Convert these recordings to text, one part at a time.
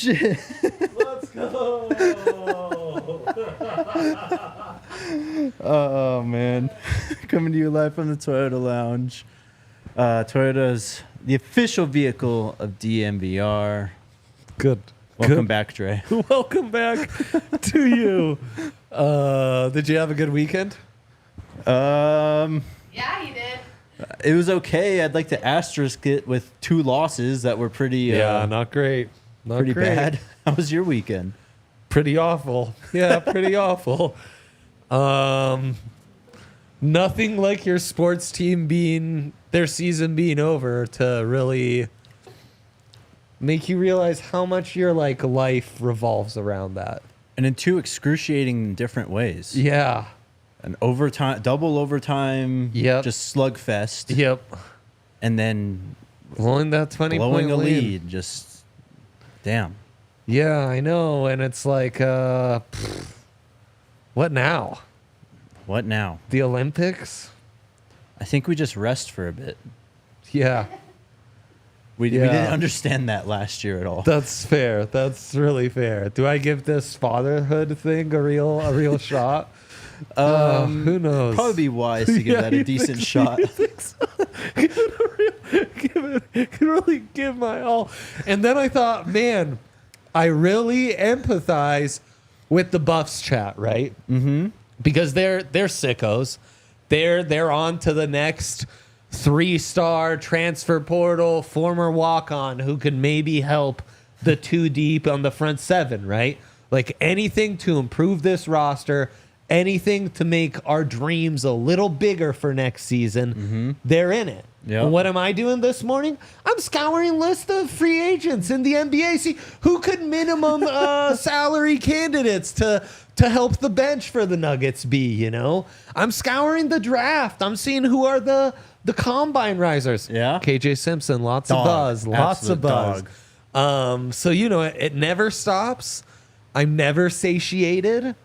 shit. Let's go. Oh, man. Coming to you live from the Toyota Lounge. Toyota's the official vehicle of DNVR. Good. Welcome back, Dre. Welcome back to you. Did you have a good weekend? Yeah, he did. It was okay. I'd like to asterisk it with 2 losses that were pretty not great. Not pretty great. bad. How was your weekend? Pretty awful. Yeah, pretty awful. Nothing like your sports team their season being over to really make you realize how much your life revolves around that. And in 2 excruciating different ways. Yeah. An overtime, double overtime, Yep. just slugfest. Yep. And then Blowing that 20 blowing point a lead. lead. Just, damn. Yeah, I know. And it's like, what now? What now? The Olympics? I think we just rest for a bit. Yeah. We Yeah. didn't understand that last year at all. That's fair. That's really fair. Do I give this fatherhood thing a real shot? Who knows? Probably be wise to give that a decent shot. Really give my all. And then I thought, man, I really empathize with the Buffs chat, right? Mm-hmm. Because they're sickos. They're on to the next 3-star transfer portal former walk-on who can maybe help the 2 deep on the front 7, right? Like anything to improve this roster, anything to make our dreams a little bigger for next season, they're in it. Yep. And what am I doing this morning? I'm scouring list of free agents in the NBA. See who could minimum salary candidates to help the bench for the Nuggets be, you know? I'm scouring the draft. I'm seeing who are the combine risers. Yeah. KJ Simpson, lots Dog. of buzz. Lots Absolute of buzz. dog. So, you know, it never stops. I'm never satiated.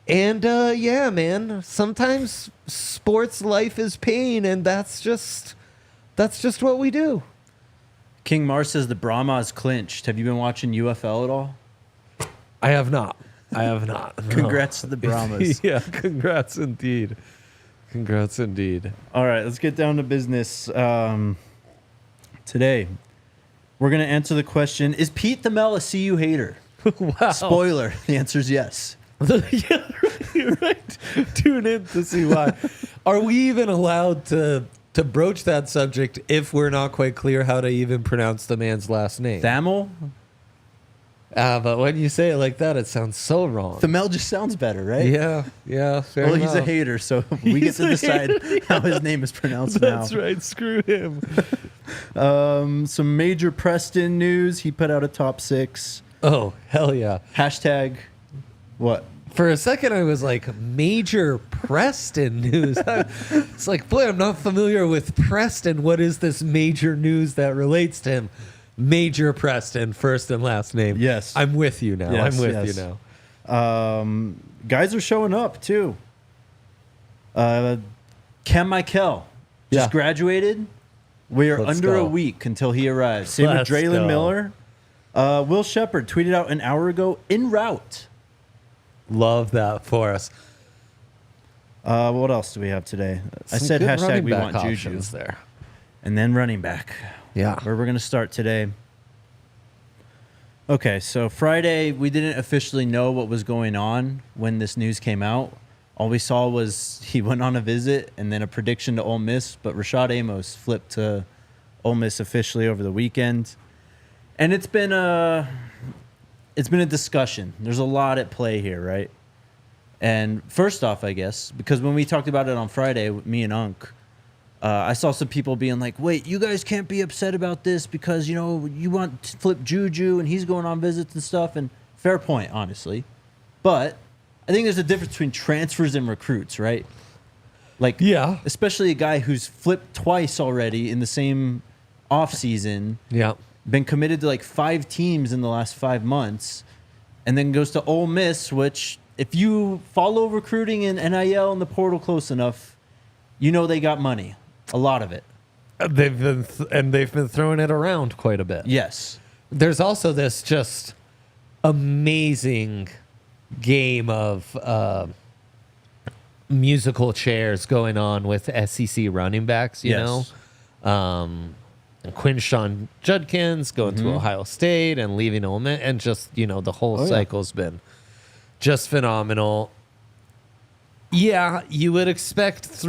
And, yeah, man, sometimes sports life is pain, and that's just what we do. King Mars says the Brahmas clinched. Have you been watching UFL at all? I have not. No. Congrats to the Brahmas. Yeah, congrats indeed. Congrats indeed. All right, let's get down to business. Today, we're going to answer the question, is Pete Thamel a CU hater? Wow. Spoiler, the answer is yes. Yeah, right. Tune in to see why. Are we even allowed to broach that subject if we're not quite clear how to even pronounce the man's last name? Thamel? But when you say it like that, it sounds so wrong. Thamel just sounds better, right? Yeah, fair Well, enough. he's a hater, so we get to decide how his name is pronounced now. That's right. Screw him. Some major Preston news. He put out a top 6. Oh, hell yeah. Hashtag what? For a second, I was like, major Preston news. It's like, boy, I'm not familiar with Preston. What is this major news that relates to him? Major Preston, first and last name. Yes. I'm with you now. Yes, I'm with yes. you now. Guys are showing up, too. Cam Michael just graduated. We are Let's under go. a week until he arrives. Same Let's with Drelon go. Miller. Will Shepard tweeted out an hour ago, en route. Love that for us. What else do we have today? I Some said good hashtag running we back want Juju. options there. And then running back. Yeah. Where we're going to start today. Okay, so Friday, we didn't officially know what was going on when this news came out. All we saw was he went on a visit and then a prediction to Ole Miss, but Rashad Amos flipped to Ole Miss officially over the weekend. And it's been a discussion. There's a lot at play here, right? And first off, I guess, because when we talked about it on Friday, me and Unk, I saw some people being like, wait, you guys can't be upset about this because, you know, you want to flip Juju and he's going on visits and stuff. And fair point, honestly. But I think there's a difference between transfers and recruits, right? Like, Yeah. especially a guy who's flipped twice already in the same offseason, Yeah. been committed to like 5 teams in the last 5 months, and then goes to Ole Miss, which if you follow recruiting in NIL and the portal close enough, you know they got money. A lot of it. They've been throwing it around quite a bit. Yes. there's also this just amazing game of musical chairs going on with SEC running backs, you know? And Quinshon Judkins going to Ohio State and leaving Ole Miss, and just, you know, the whole cycle's been just phenomenal. Yeah, you would expect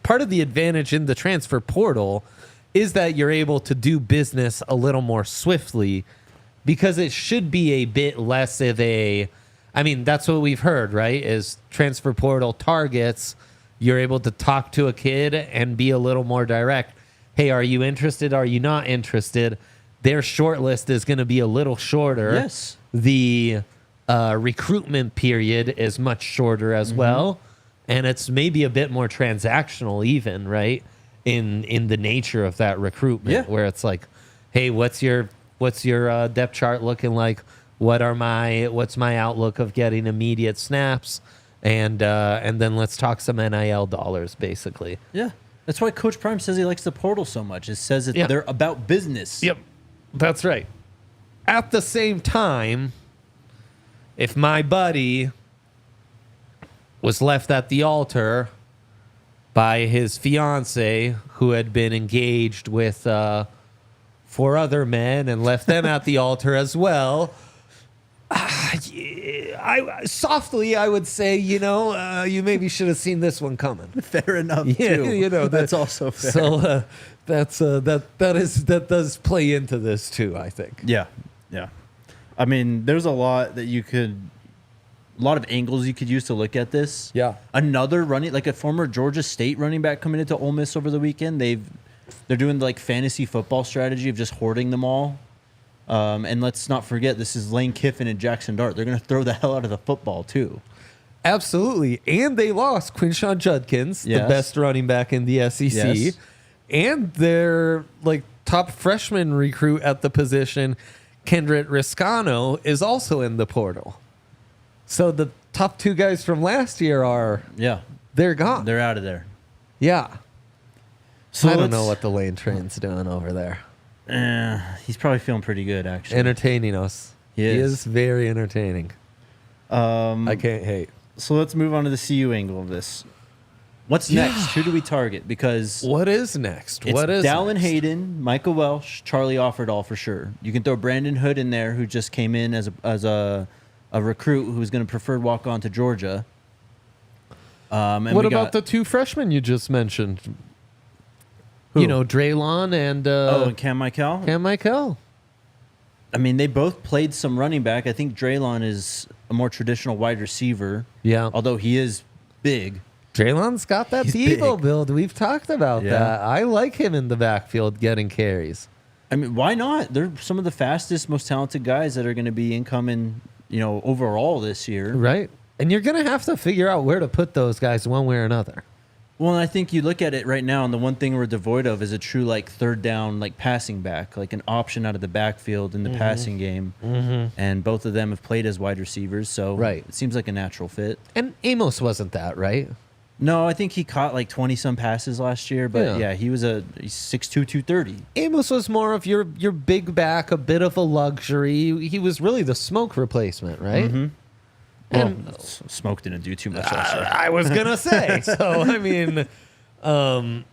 part of the advantage in the transfer portal is that you're able to do business a little more swiftly, because it should be a bit less of that's what we've heard, right? Is transfer portal targets, you're able to talk to a kid and be a little more direct. Hey, are you interested? Are you not interested? Their short list is going to be a little shorter. Yes. The recruitment period is much shorter as well. And it's maybe a bit more transactional even, right? In the nature of that recruitment, where it's like, hey, what's your depth chart looking like? What's my outlook of getting immediate snaps? And then let's talk some NIL dollars, basically. Yeah. That's why Coach Prime says he likes the portal so much. It says that they're about business. Yep. That's right. At the same time, if my buddy was left at the altar by his fiance, who had been engaged with 4 other men and left them at the altar as well, I would say, you maybe should have seen this one coming. Fair enough, too. That's also fair. So that does play into this too, I think. Yeah. I mean, there's a lot of angles you could use to look at this. Yeah. Another like a former Georgia State running back coming into Ole Miss over the weekend. They're doing like fantasy football strategy of just hoarding them all. And let's not forget, this is Lane Kiffin and Jackson Dart. They're going to throw the hell out of the football, too. Absolutely. And they lost Quinshon Judkins, the best running back in the SEC. Yes. And their top freshman recruit at the position, Kendrick Riscano, is also in the portal. So the top 2 guys from last year they're gone. They're out of there. Yeah. So I don't know what the Lane train's doing over there. He's probably feeling pretty good, actually. Entertaining us. He is very entertaining. I can't hate. So let's move on to the CU angle of this. What's next? Who do we target? Because what is next? It's Dallin Hayden, Michael Welsh, Charlie Offerdahl for sure. You can throw Brandon Hood in there, who just came in as a recruit who's going to preferred walk on to Georgia. And what about the 2 freshmen you just mentioned? Who? Drelon and and Kam Michael? Kam Michael. I mean, they both played some running back. I think Drelon is a more traditional wide receiver. Yeah. Although he is big. Drelon's got that Bevo build. We've talked about that. I like him in the backfield getting carries. I mean, why not? They're some of the fastest, most talented guys that are going to be incoming, overall this year. Right. And you're going to have to figure out where to put those guys one way or another. Well, and I think you look at it right now, and the one thing we're devoid of is a true third down passing back, like an option out of the backfield in the passing game. And both of them have played as wide receivers, so it seems like a natural fit. And Amos wasn't that, right? No, I think he caught 20-some passes last year, but he's 6'2", 230. Amos was more of your big back, a bit of a luxury. He was really the smoke replacement, right? Mm-hmm. And Smoke didn't do too much last year. I was going to say. So, I mean, and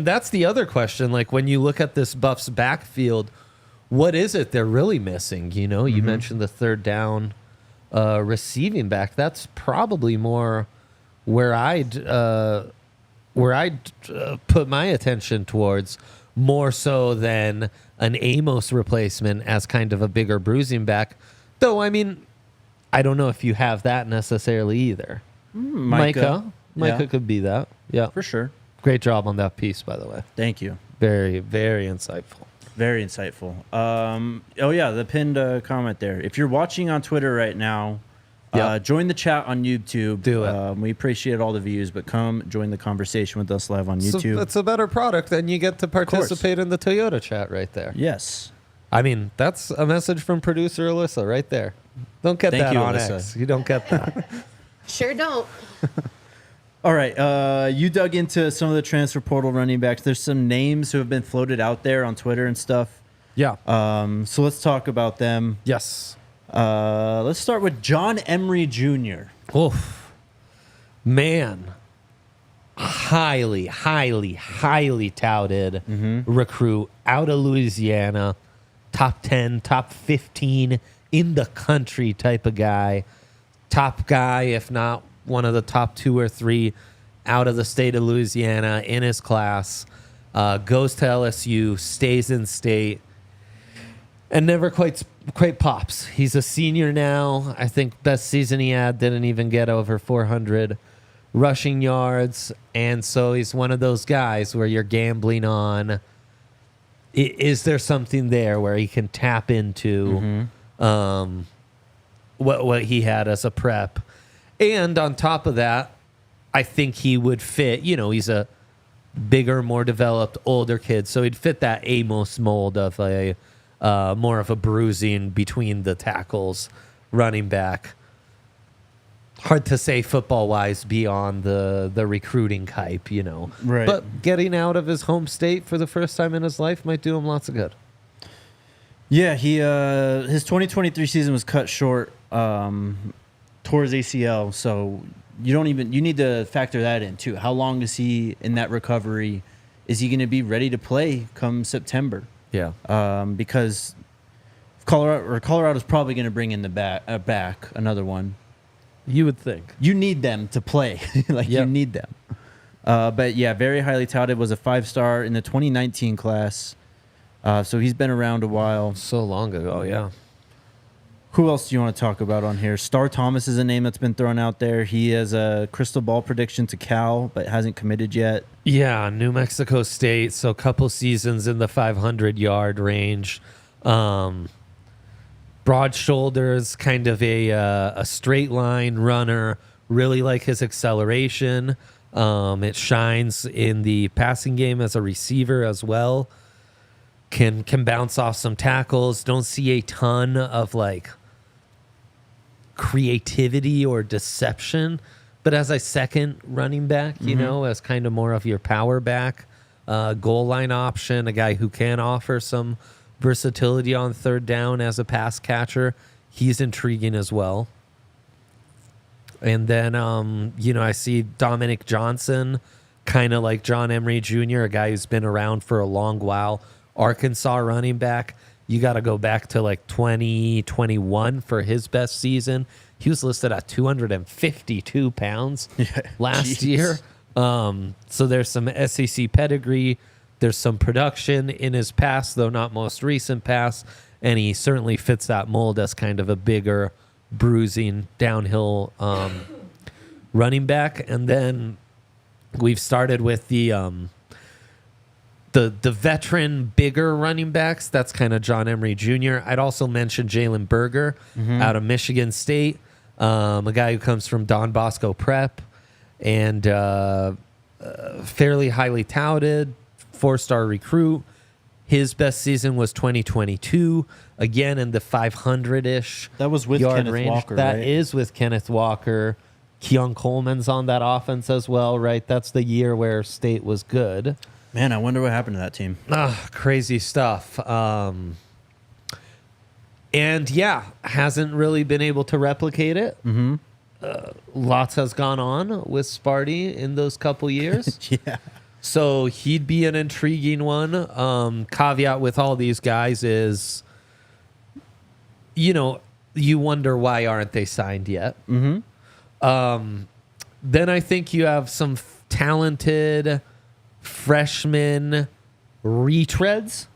that's the other question. When you look at this Buffs backfield, what is it they're really missing? You mentioned the third down receiving back. That's probably more where I'd put my attention towards, more so than an Amos replacement as kind of a bigger bruising back. Though, I mean, I don't know if you have that necessarily either. Micah could be that. Yeah, for sure. Great job on that piece, by the way. Thank you. Very, very insightful. Very insightful. The pinned comment there. If you're watching on Twitter right now, join the chat on YouTube. Do it. We appreciate all the views, but come join the conversation with us live on YouTube. So it's a better product, and you get to participate in the Toyota chat right there. Yes. I mean, that's a message from producer Alyssa right there. Don't get that on Alyssa. X. You don't get that. Sure don't. All right. You dug into some of the transfer portal running backs. There's some names who have been floated out there on Twitter and stuff. Yeah. So let's talk about them. Yes. Let's start with John Emery Jr. Oof. Man. Highly, highly, highly touted recruit out of Louisiana. Top 10, top 15 in the country type of guy. Top guy, if not one of the top 2 or 3 out of the state of Louisiana in his class. Goes to LSU, stays in state, and never quite pops. He's a senior now. I think best season he had didn't even get over 400 rushing yards. And so he's one of those guys where you're gambling on, is there something there where he can tap into what he had as a prep? And on top of that, I think he would fit, he's a bigger, more developed, older kid. So he'd fit that Amos mold of a more of a bruising between the tackles running back. Hard to say football-wise beyond the recruiting hype, Right. But getting out of his home state for the first time in his life might do him lots of good. Yeah, his 2023 season was cut short, tore his ACL, so you need to factor that in too. How long is he in that recovery? Is he going to be ready to play come September? Yeah. Because Colorado's probably going to bring in the back another one. You would think. You need them to play. You need them. But yeah, very highly touted, was a 5-star in the 2019 class. So he's been around a while. So long ago, yeah. Who else do you want to talk about on here? Star Thomas is a name that's been thrown out there. He has a crystal ball prediction to Cal, but hasn't committed yet. Yeah, New Mexico State. So a couple seasons in the 500-yard range. Broad shoulders, kind of a straight line runner. Really like his acceleration. It shines in the passing game as a receiver as well. Can bounce off some tackles. Don't see a ton of creativity or deception, but as a second running back, as kind of more of your power back, goal line option, a guy who can offer some versatility on third down as a pass catcher. He's intriguing as well. And then, I see Dominic Johnson, kind of like John Emery Jr., a guy who's been around for a long while. Arkansas running back. You got to go back to 2021 for his best season. He was listed at 252 pounds last year. So there's some SEC pedigree. There's some production in his past, though not most recent past. And he certainly fits that mold as kind of a bigger, bruising, downhill running back. And then we've started with the veteran, bigger running backs. That's kind of John Emery Jr. I'd also mention Jalen Berger out of Michigan State, a guy who comes from Don Bosco Prep and fairly highly touted, 4-star recruit. His best season was 2022, again in the 500-ish. That was with Kenneth range. Walker, That right? is with Kenneth Walker. Keon Coleman's on that offense as well, right? That's the year where State was good. Man, I wonder what happened to that team. Crazy stuff. And yeah, hasn't really been able to replicate it. Lots has gone on with Sparty in those couple years. Yeah. So he'd be an intriguing one. Caveat with all these guys is, you wonder why aren't they signed yet? Then I think you have some talented freshman retreads.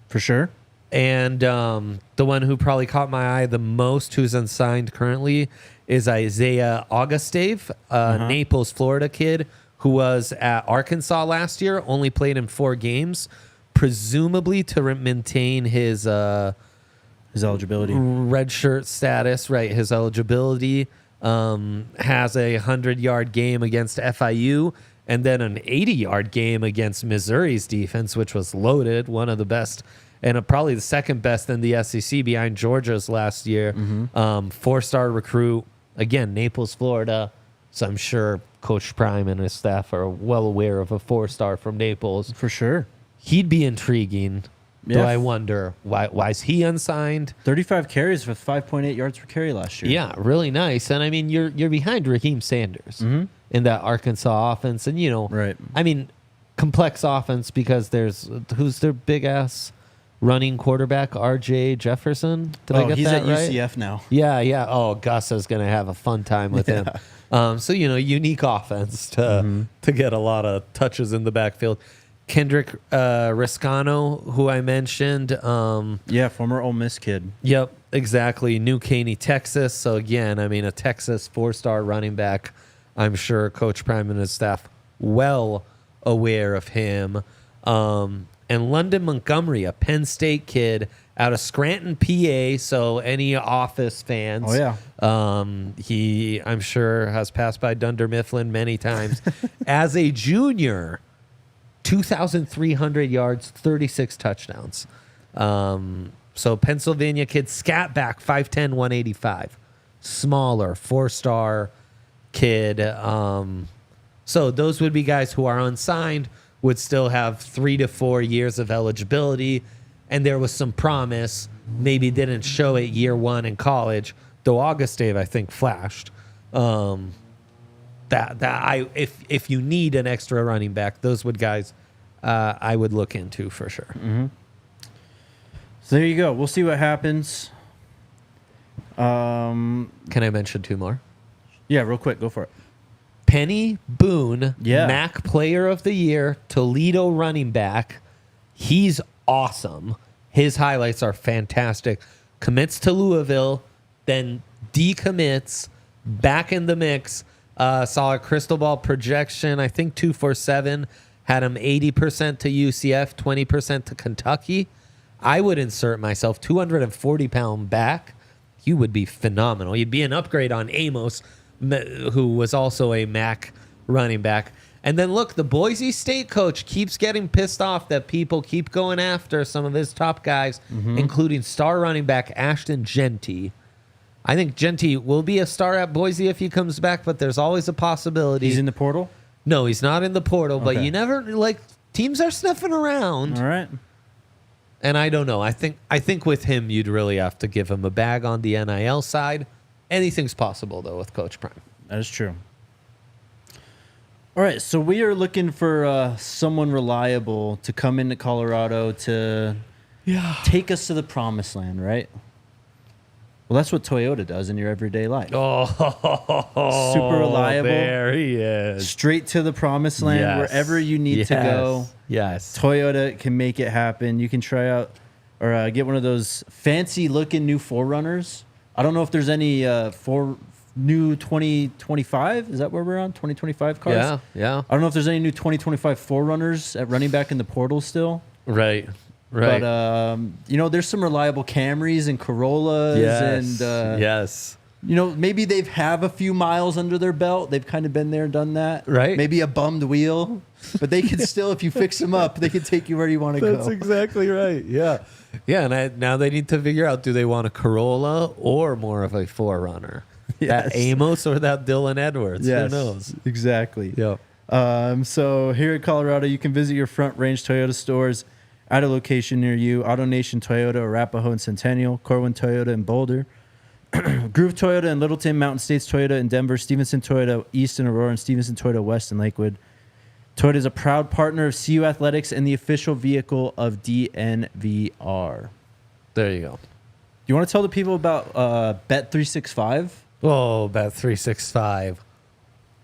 For sure. And the one who probably caught my eye the most, who's unsigned currently, is Isaiah Augustave, Naples, Florida kid who was at Arkansas last year, only played in 4 games, presumably to maintain his eligibility, red shirt status, right? His eligibility. Has a 100-yard game against FIU and then an 80-yard game against Missouri's defense, which was loaded, one of the best and probably the second best in the SEC behind Georgia's last year. 4-star recruit, again, Naples, Florida. So I'm sure Coach Prime and his staff are well aware of a 4-star from Naples. for sure. He'd be intriguing. Do I wonder why is he unsigned? 35 carries with 5.8 yards per carry last year. Yeah, really nice. And I mean, you're behind Raheem Sanders in that Arkansas offense, and Right. I mean, complex offense because who's their big ass running quarterback, R.J. Jefferson. Did I get he's that at right? UCF now. Yeah. Oh, Gus is gonna have a fun time with him. So unique offense to get a lot of touches in the backfield. Kendrick Riscano, who I mentioned. Former Ole Miss kid. Yep, exactly. New Caney, Texas. So again, I mean, a Texas 4-star running back. I'm sure Coach Prime and his staff well aware of him. And London Montgomery, a Penn State kid out of Scranton, PA. So any Office fans. Oh, yeah. He, I'm sure, has passed by Dunder Mifflin many times. As a junior, 2,300 yards, 36 touchdowns. So Pennsylvania kid, scat back, 5'10", 185. Smaller, 4-star kid. So those would be guys who are unsigned, would still have 3 to 4 years of eligibility, and there was some promise. Maybe didn't show it year one in college, though August Dave, I think, flashed. If you need an extra running back, those would guys I would look into for sure. So there you go. We'll see what happens. Can I mention 2 more? Yeah, real quick. Go for it. Penny Boone, Yeah. MAC Player of the Year, Toledo running back. He's awesome. His highlights are fantastic. Commits to Louisville, then decommits, back in the mix. Saw a crystal ball projection, I think 247. Had him 80% to UCF, 20% to Kentucky. I would insert myself 240-pound back. He would be phenomenal. He'd be an upgrade on Amos, who was also a MAC running back. And then look, the Boise State coach keeps getting pissed off that people keep going after some of his top guys, including star running back Ashton Genty. I think Genty will be a star at Boise if he comes back, but there's always a possibility. He's in the portal? No, he's not in the portal, but Okay. you never, teams are sniffing around. All right. And I don't know. I think with him, you'd really have to give him a bag on the NIL side. Anything's possible, though, with Coach Prime. That is true. All right, so we are looking for someone reliable to come into Colorado to take us to the promised land, right? Well, that's what Toyota does in your everyday life. Oh, Super reliable. There he is. Straight to the promised land, Yes. wherever you need to go. Yes. Toyota can make it happen. You can try out or get one of those fancy-looking new 4Runners. I don't know if there's any new 2025. Is that where we're on? 2025 cars? Yeah. I don't know if there's any new 2025 4Runners at running back in the portal still. Right. But, there's some reliable Camrys and Corollas. Yes. And, yes. Maybe they've have a few miles under their belt. They've kind of been there, done that. Right. Maybe a bummed wheel. But they can still, if you fix them up, they can take you where you want to go. That's exactly right. Yeah. Yeah, and now they need to figure out, do they want a Corolla or more of a 4Runner? Yes. That Amos or that Dylan Edwards? Yes, Who knows? exactly. Yeah. So here in Colorado, you can visit your Front Range Toyota stores at a location near you. AutoNation Toyota, Arapahoe and Centennial, Corwin Toyota in Boulder, Groove Toyota in Littleton, Mountain States Toyota in Denver, Stevenson Toyota East in Aurora, and Stevenson Toyota West in Lakewood. Toyota is a proud partner of CU Athletics and the official vehicle of DNVR. There you go. You want to tell the people about Bet365? Oh, Bet365.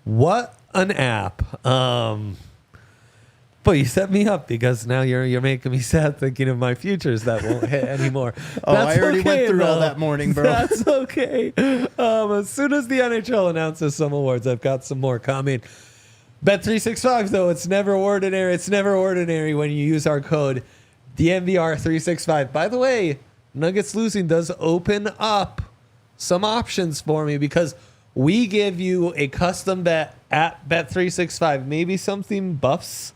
What an app. But you set me up because now you're making me sad thinking of my futures that won't hit anymore. I already went through all that morning, bro. That's okay. As soon as the NHL announces some awards, I've got some more coming. Bet365, though, it's never ordinary. It's never ordinary when you use our code DNVR365. By the way, Nuggets losing does open up some options for me because we give you a custom bet at Bet365. Maybe something Buffs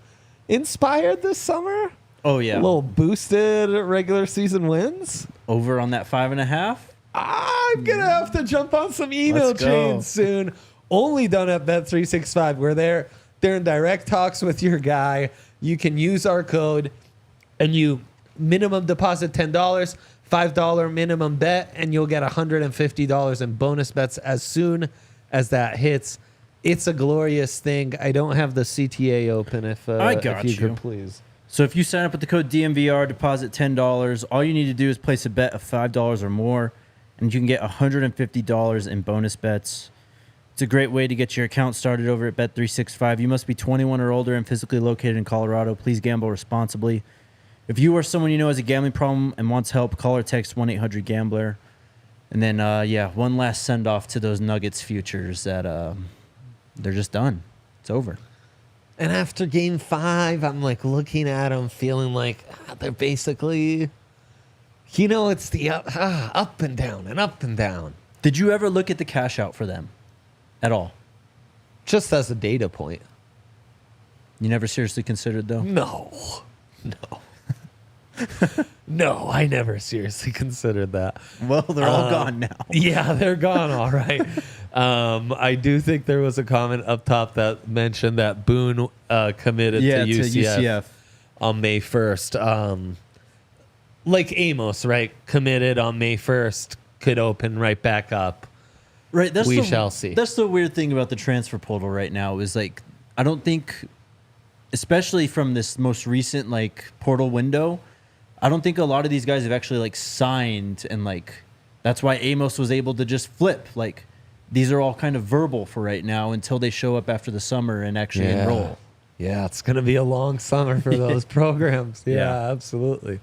inspired this summer. Oh, yeah. A little boosted regular season wins. Over on that 5.5? I'm going to have to jump on some email Let's go. chains soon. Only done at Bet365. We're there. They're in direct talks with your guy. You can use our code and you minimum deposit $10, $5 minimum bet, and you'll get $150 in bonus bets as soon as that hits. It's a glorious thing. I don't have the CTA open if you could please. So if you sign up with the code DNVR, deposit $10, all you need to do is place a bet of $5 or more, and you can get $150 in bonus bets. It's a great way to get your account started over at Bet365. You must be 21 or older and physically located in Colorado. Please gamble responsibly. If you or someone you know has a gambling problem and wants help, call or text 1-800-GAMBLER. And then, one last send-off to those Nuggets futures that they're just done. It's over. And after game 5, I'm like looking at them, feeling like they're basically, it's the up and down and up and down. Did you ever look at the cash out for them at all? Just as a data point. You never seriously considered, though? No. No, I never seriously considered that. Well, they're all gone now. Yeah, they're gone, all right. I do think there was a comment up top that mentioned that Boone committed to UCF on May 1st. Like Amos, right? Committed on May 1st, could open right back up. Right, we shall see. That's the weird thing about the transfer portal right now is like, I don't think, especially from this most recent like portal window, I don't think a lot of these guys have actually like signed, and like that's why Amos was able to just flip. Like these are all kind of verbal for right now until they show up after the summer and actually enroll. Yeah, it's gonna be a long summer for those programs. Yeah, absolutely.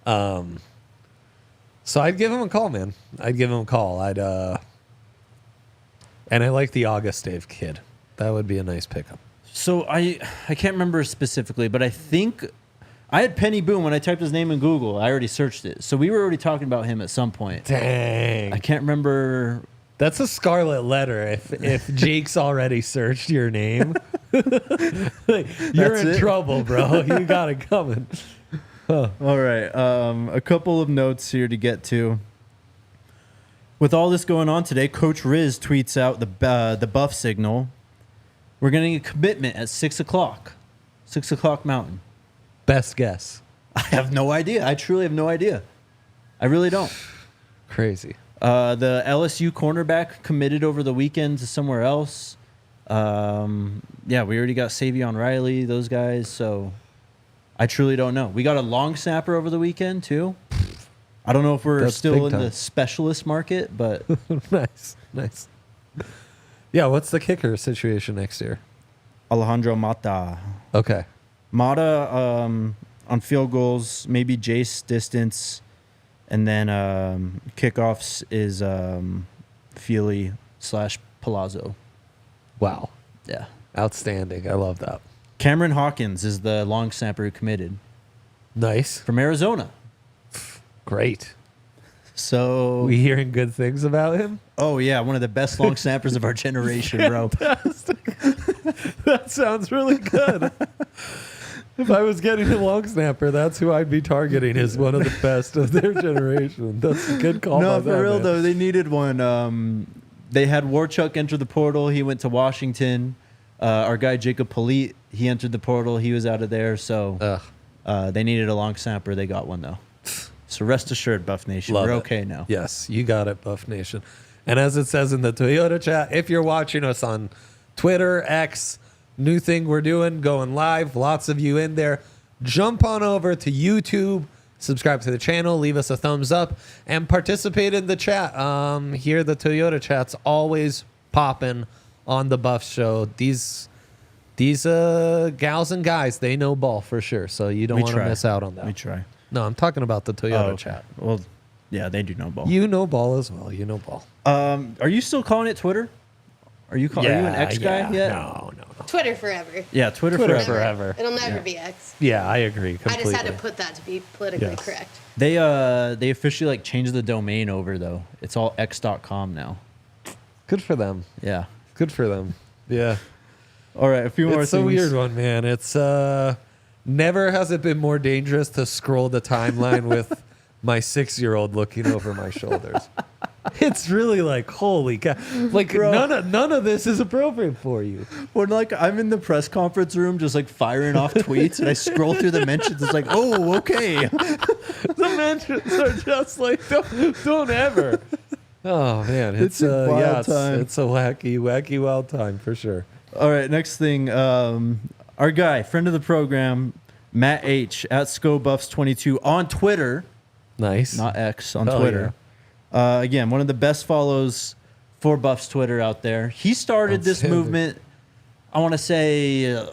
So I'd give him a call, man. I'd give him a call. And I like the Augustave kid. That would be a nice pickup. So I can't remember specifically, but I think I had Penny Boone when I typed his name in Google. I already searched it. So we were already talking about him at some point. Dang. I can't remember. That's a scarlet letter if Jake's already searched your name. You're in trouble, bro. You got it coming. All right. A couple of notes here to get to. With all this going on today, Coach Riz tweets out the buff signal. We're getting a commitment at 6 o'clock. 6 o'clock Mountain. Best guess. I have no idea. I truly have no idea. I really don't. Crazy. The LSU cornerback committed over the weekend to somewhere else. We already got Savion Riley, those guys. So I truly don't know. We got a long snapper over the weekend, too. I don't know if we're still in the specialist market, but... Nice. Yeah, what's the kicker situation next year? Alejandro Mata. Okay. Mata on field goals, maybe Jace distance, and then kickoffs is Feely/Palazzo. Wow. Yeah. Outstanding. I love that. Cameron Hawkins is the long snapper who committed. Nice. From Arizona. Great. So we hearing good things about him? Oh, yeah. One of the best long snappers of our generation, bro. That sounds really good. If I was getting a long snapper, that's who I'd be targeting as one of the best of their generation. That's a good call. No, by for that, real, man. though. They needed one. They had Warchuk enter the portal. He went to Washington. Our guy, Jacob Polite, he entered the portal. He was out of there. So they needed a long snapper. They got one, though. So rest assured, Buff Nation, we're okay now. Yes, you got it, Buff Nation. And as it says in the Toyota chat, if you're watching us on Twitter, X, new thing we're doing, going live, lots of you in there, jump on over to YouTube, subscribe to the channel, leave us a thumbs up, and participate in the chat. Here, the Toyota chat's always popping on the Buff Show. These gals and guys, they know ball for sure, so you don't want to miss out on that. We try. No, I'm talking about the Toyota chat. Well, yeah, they do know ball. You know ball as well. You know ball. Are you still calling it Twitter? Are you an X guy yet? No. Twitter forever. Yeah, Twitter forever. It'll never be X. Yeah, I agree completely. I just had to put that to be politically correct. They officially changed the domain over though. It's all x.com now. Good for them. Yeah. Good for them. Yeah. All right, a few more It's things. a weird one, man. It's never has it been more dangerous to scroll the timeline with my 6-year-old looking over my shoulders. It's really like, holy cow. Like, Bro. none of this is appropriate for you. When like I'm in the press conference room just like firing off tweets and I scroll through the mentions, it's like, oh, okay. The mentions are just like, don't ever. Oh, man. It's a wild time. It's a wacky, wild time for sure. All right, next thing. Our guy, friend of the program, Matt H. at ScoBuffs22 on Twitter. Nice. Not X, on Hell Twitter. Again, one of the best follows for Buffs Twitter out there. He started this movement, I want to say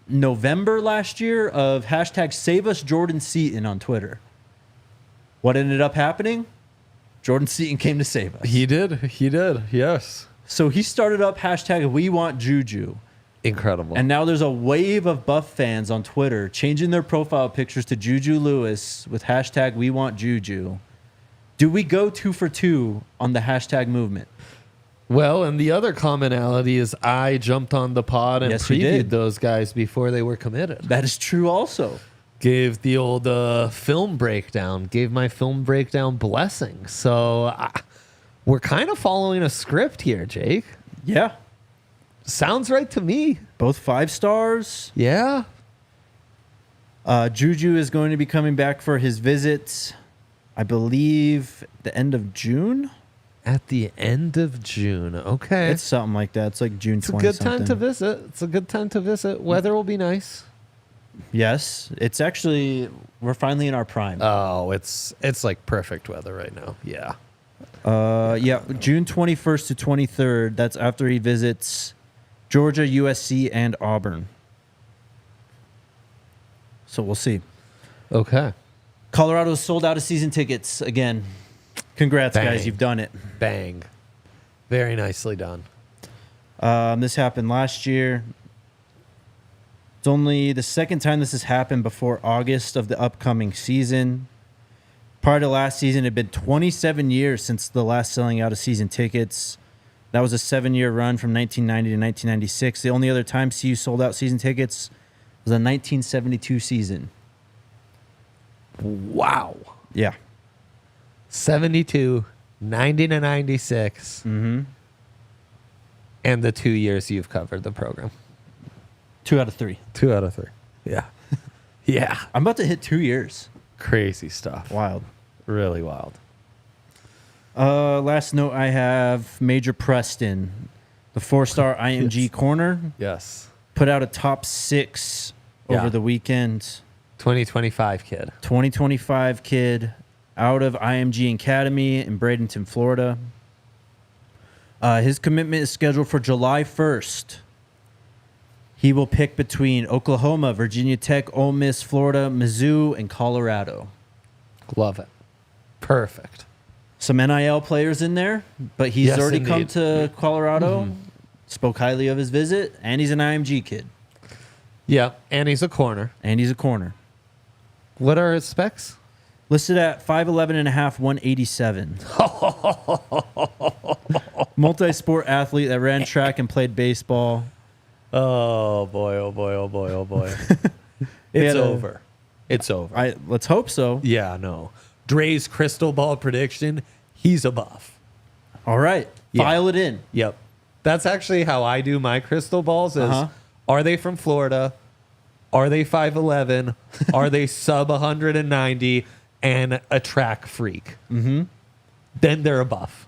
November last year, of hashtag Save Us Jordan Seaton on Twitter. What ended up happening? Jordan Seaton came to save us. He did, yes. So he started up hashtag We Want Juju. Incredible. And now there's a wave of Buff fans on Twitter changing their profile pictures to Juju Lewis with hashtag We Want Juju. Do we go 2 for 2 on the hashtag movement? Well, and the other commonality is I jumped on the pod and Yes, you did. previewed those guys before they were committed. That is true also. Gave the old film breakdown, gave my film breakdown blessing. So we're kind of following a script here, Jake. Yeah. Sounds right to me. Both 5 stars. Yeah. Juju is going to be coming back for his visit, I believe, the end of June. At the end of June. Okay. It's something like that. It's like June It's a 20 good something. time to visit. It's a good time to visit. Weather will be nice. Yes. It's actually, we're finally in our prime. Oh, it's like perfect weather right now. Yeah. Yeah, June 21st to 23rd. That's after he visits Georgia, USC, and Auburn. So we'll see. Okay. Colorado's sold out of season tickets again. Congrats, Bang. guys. You've done it. Bang. Very nicely done. This happened last year. It's only the second time this has happened before August of the upcoming season. Prior to last season, it had been 27 years since the last selling out of season tickets. That was a 7-year run from 1990 to 1996. The only other time CU sold out season tickets was the 1972 season. Wow. Yeah. 72, 90 to 96. Mm-hmm. And the 2 years you've covered the program. 2 out of 3. 2 out of 3. Yeah. Yeah. I'm about to hit 2 years. Crazy stuff. Wild. Really wild. Last note I have, Major Preston, the 4-star IMG Yes. corner, Yes. put out a top 6 over Yeah. the weekend. 2025 kid. 2025 kid out of IMG Academy in Bradenton, Florida. His commitment is scheduled for July 1st. He will pick between Oklahoma, Virginia Tech, Ole Miss, Florida, Mizzou, and Colorado. Love it. Perfect. Some NIL players in there, but he's Yes, already come indeed. to Colorado, spoke highly of his visit, and he's an IMG kid, Yeah. And he's a corner. and he's a corner. What are his specs? Listed at 5'11 and a half, 187. Multi-sport athlete that ran track and played baseball. Oh, boy. Oh, boy. Oh, boy. Oh, boy. He It's had a- over. It's over. Let's hope so. Yeah, no. Dre's crystal ball prediction, he's a buff. All right. Yeah. File it in. Yep. That's actually how I do my crystal balls is, Uh-huh. are they from Florida? Are they 5'11"? Are they sub 190 and a track freak? Mm-hmm. Then they're a buff.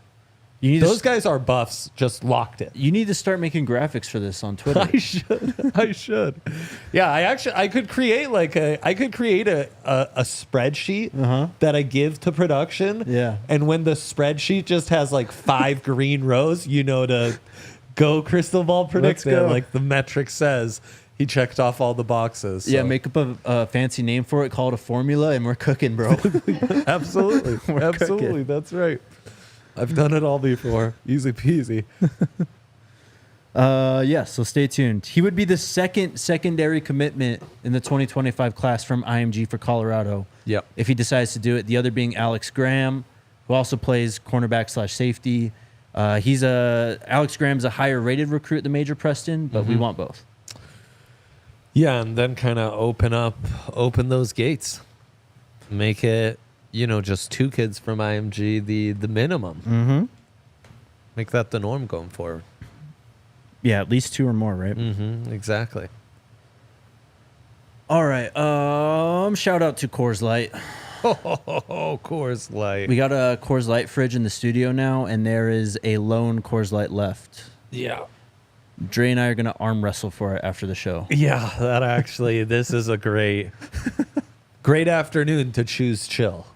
You need Those to, guys are buffs, just locked in. you need to start making graphics for this on Twitter. I should. I should. Yeah, I could create a spreadsheet that I give to production. Yeah. And when the spreadsheet just has like 5 green rows, to go crystal ball predict Let's it. go. Like the metric says, he checked off all the boxes. Yeah, so- make up a fancy name for it, call it a formula, and we're cooking, bro. absolutely, We're absolutely. cooking. That's right. I've done it all before. Easy peasy. Yeah, so stay tuned. He would be the secondary commitment in the 2025 class from IMG for Colorado. Yep. If he decides to do it. The other being Alex Graham, who also plays cornerback / safety. Alex Graham's a higher rated recruit than Major Preston, but we want both. Yeah, and then kind of open those gates, make it just 2 kids from IMG the minimum. Mm-hmm. Make that the norm going forward. Yeah, at least 2 or more, right? Mm-hmm. Exactly. All right. Shout out to Coors Light. Oh, Coors Light. We got a Coors Light fridge in the studio now, and there is a lone Coors Light left. Yeah. Dre and I are gonna arm wrestle for it after the show. Yeah, that actually, this is a great afternoon to choose chill.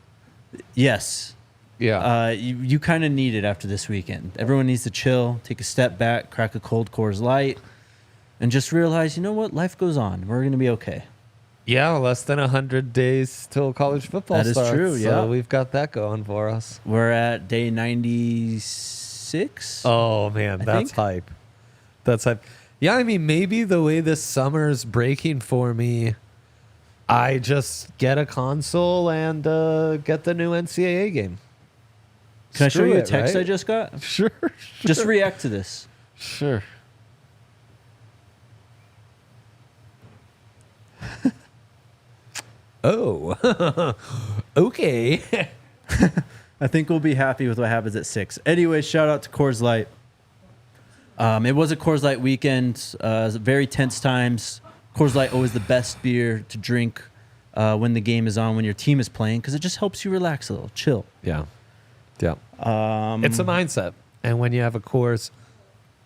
Yes. Yeah. You kind of need it after this weekend. Everyone needs to chill, take a step back, crack a cold Coors Light, and just realize, you know what? Life goes on. We're gonna be okay. Yeah, less than 100 days till college football starts. That is true, yeah. So we've got that going for us. We're at day 96. Oh, man, that's hype. That's hype. Yeah, I mean, maybe the way this summer's breaking for me, I just get a console and get the new NCAA game. Can I show Screw you a it, text right? I just got? Sure. Just react to this. Sure. Oh, okay. I think we'll be happy with what happens at 6. Anyway, shout out to Coors Light. It was a Coors Light weekend. Very tense times. Coors Light always the best beer to drink when the game is on, when your team is playing, because it just helps you relax a little, chill. Yeah. Yeah. It's a mindset. And when you have a Coors,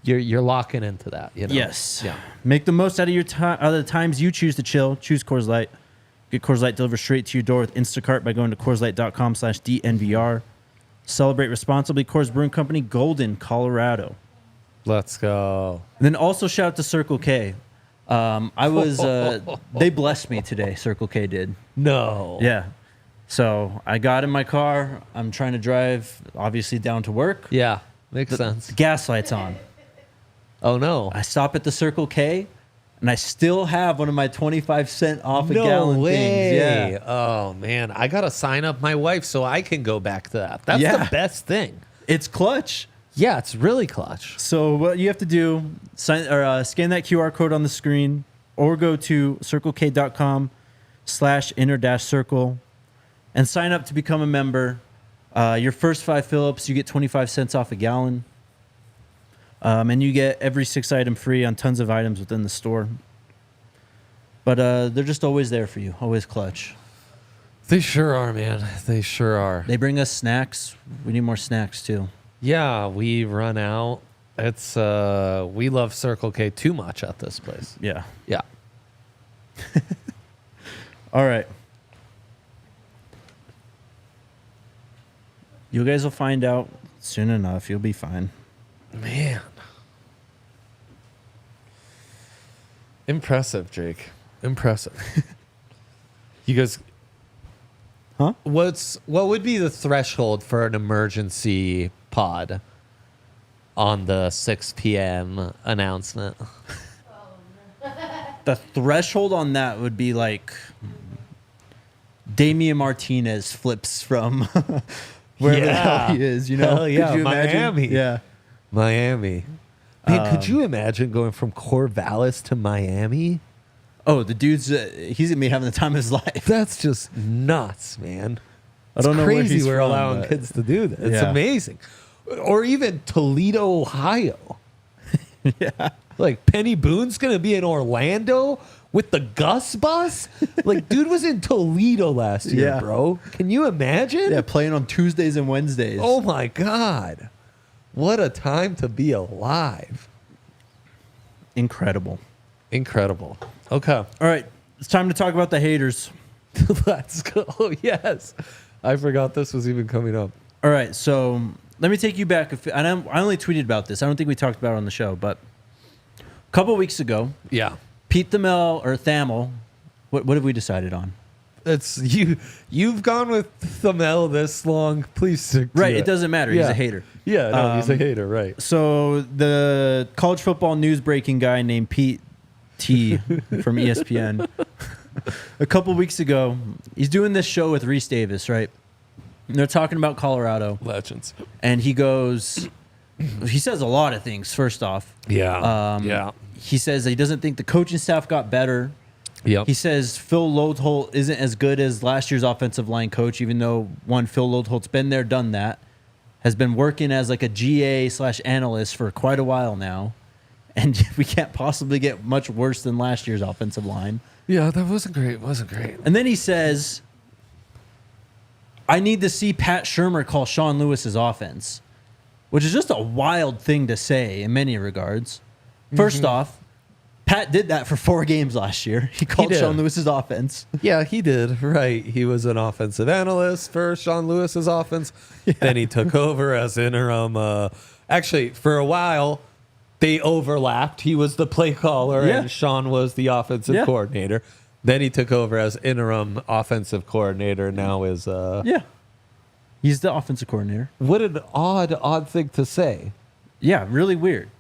you're locking into that. You know? Yes. Yeah. Make the most out of your time. Out of the times you choose to chill. Choose Coors Light. Get Coors Light delivered straight to your door with Instacart by going to CoorsLight.com/DNVR. Celebrate responsibly. Coors Brewing Company, Golden, Colorado. Let's go. And then also shout out to Circle K. They blessed me today. Circle K did. No. Yeah. So I got in my car. I'm trying to drive, obviously, down to work. Yeah. Makes sense. The gas light's on. Oh, no. I stop at the Circle K, and I still have one of my 25-cent off a No gallon way. things. Yeah. Oh, man. I got to sign up my wife so I can go back to that. That's Yeah. the best thing. It's clutch. Yeah, it's really clutch. So what you have to do, scan that QR code on the screen, or go to circlek.com/inner-circle and sign up to become a member. Your first 5 fill-ups, you get 25 cents off a gallon. And you get every 6 item free on tons of items within the store. But they're just always there for you, always clutch. They sure are, man. They sure are. They bring us snacks. We need more snacks, too. Yeah, we run out. It's we love Circle K too much at this place. Yeah. Yeah. All right. You guys will find out soon enough. You'll be fine. Man. Impressive, Jake. Impressive. You guys, Huh? what would be the threshold for an emergency pod on the 6 p.m. announcement? The threshold on that would be like Damian Martinez flips from wherever the hell he is, you know? Hell yeah, Could you imagine? Miami. Yeah. Miami. Man, could you imagine going from Corvallis to Miami? Oh, the dude's, he's going to be having the time of his life. That's just nuts, man. I don't know where crazy he's we're from, allowing but- kids to do that. It's Yeah. amazing. Or even Toledo, Ohio. Yeah. Like Penny Boone's going to be in Orlando with the Gus bus? Like, dude was in Toledo last year, Yeah. bro. Can you imagine? Yeah, playing on Tuesdays and Wednesdays. Oh, my God. What a time to be alive. Incredible. Incredible. Okay. All right. It's time to talk about the haters. Let's go. Yes. I forgot this was even coming up. All right. So let me take you back. I only tweeted about this. I don't think we talked about it on the show, but a couple weeks ago, Yeah. Pete Thamel, what have we decided on? It's you. You've gone with Thamel this long. Please stick to Right. It doesn't matter. He's Yeah. a hater. Yeah, no, he's a hater, right? So the college football news breaking guy named Pete T from ESPN, a couple weeks ago, he's doing this show with Reese Davis, right? And they're talking about Colorado, Legends. and he says a lot of things. First off, Yeah. he says that he doesn't think the coaching staff got better. Yep. He says Phil Lodeholt isn't as good as last year's offensive line coach, even though Phil Lodeholt's been there, done that, has been working as like a GA/analyst for quite a while now, and we can't possibly get much worse than last year's offensive line. Yeah, that wasn't great. Wasn't great. And then he says, I need to see Pat Shurmur call Sean Lewis's offense, which is just a wild thing to say in many regards. First off, Pat did that for 4 games last year. He called Sean Lewis's offense. Yeah, he did. Right. He was an offensive analyst for Sean Lewis's offense. Yeah. Then he took over as interim. Actually, for a while, they overlapped. He was the play caller and Sean was the offensive coordinator. Then he took over as interim offensive coordinator. Now is he's the offensive coordinator. What an odd thing to say. Yeah, really weird.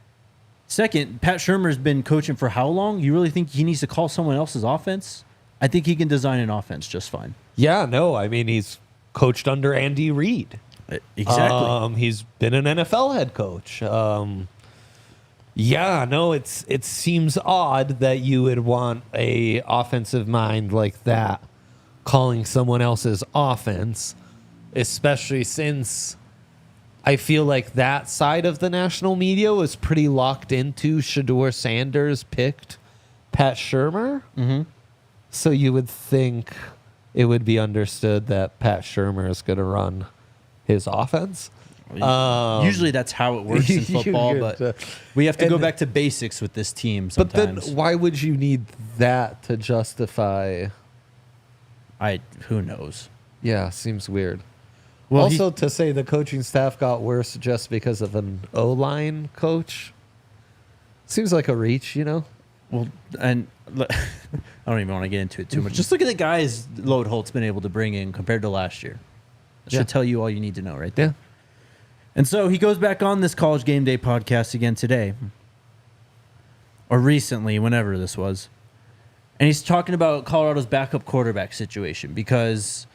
Second, Pat Shurmur's been coaching for how long? You really think he needs to call someone else's offense? I think he can design an offense just fine. Yeah, no, I mean, he's coached under Andy Reid. Exactly. He's been an NFL head coach. Yeah, no, it seems odd that you would want a offensive mind like that calling someone else's offense, especially since I feel like that side of the national media was pretty locked into Shedeur Sanders picked Pat Shurmur. Mm-hmm. So you would think it would be understood that Pat Shurmur is going to run his offense. Usually that's how it works in football, but we have to go back to basics with this team sometimes. But then why would you need that to justify? Who knows? Yeah, seems weird. Well, also, to say the coaching staff got worse just because of an O-line coach seems like a reach, you know? Well, and I don't even want to get into it too much. Just look at the guys Lodeholt's been able to bring in compared to last year. That should tell you all you need to know right there. Yeah. And so he goes back on this College Game Day podcast again today, or recently, whenever this was. And he's talking about Colorado's backup quarterback situation because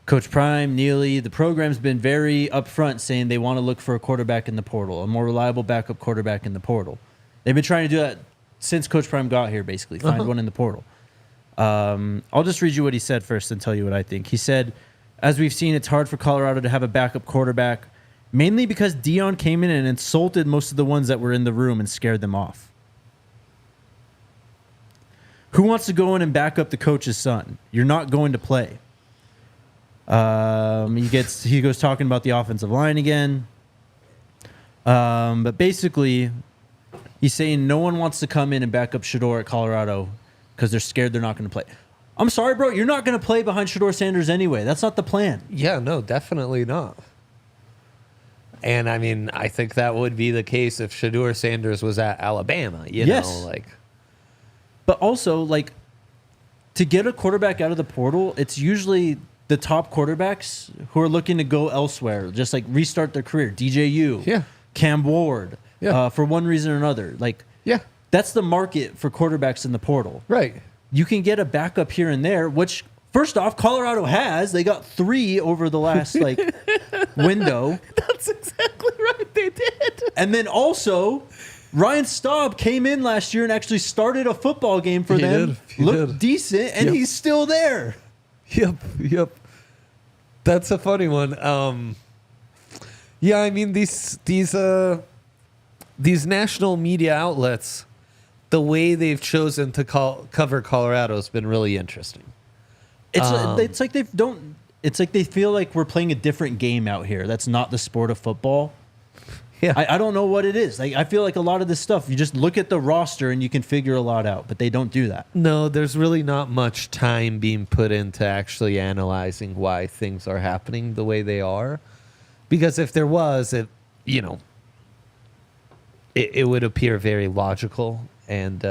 Coach Prime, Neely, the program's been very upfront saying they want to look for a quarterback in the portal, a more reliable backup quarterback in the portal. They've been trying to do that since Coach Prime got here, basically, find one in the portal. I'll just read you what he said first and tell you what I think. He said, as we've seen, it's hard for Colorado to have a backup quarterback, mainly because Dion came in and insulted most of the ones that were in the room and scared them off. Who wants to go in and back up the coach's son? You're not going to play. He goes talking about the offensive line again. But basically, he's saying no one wants to come in and back up Shedeur at Colorado because they're scared they're not going to play. I'm sorry, bro. You're not going to play behind Shedeur Sanders anyway. That's not the plan. Yeah, no, definitely not. And, I mean, I think that would be the case if Shedeur Sanders was at Alabama, you know, like. But also, like, to get a quarterback out of the portal, it's usually the top quarterbacks who are looking to go elsewhere, just like restart their career. DJU, Cam Ward, for one reason or another. Like, that's the market for quarterbacks in the portal. Right. You can get a backup here and there, which, first off, Colorado has. They got 3 over the last, window. That's exactly right. They did. And then also, Ryan Staub came in last year and actually started a football game for them. Looked decent, and he's still there. Yep. That's a funny one. Yeah, I mean these national media outlets, the way they've chosen to cover Colorado has been really interesting. It's like they feel like we're playing a different game out here. That's not the sport of football. Yeah, I don't know what it is. Like, I feel like a lot of this stuff, you just look at the roster and you can figure a lot out, but they don't do that. No, there's really not much time being put into actually analyzing why things are happening the way they are. Because if there was, it would appear very logical and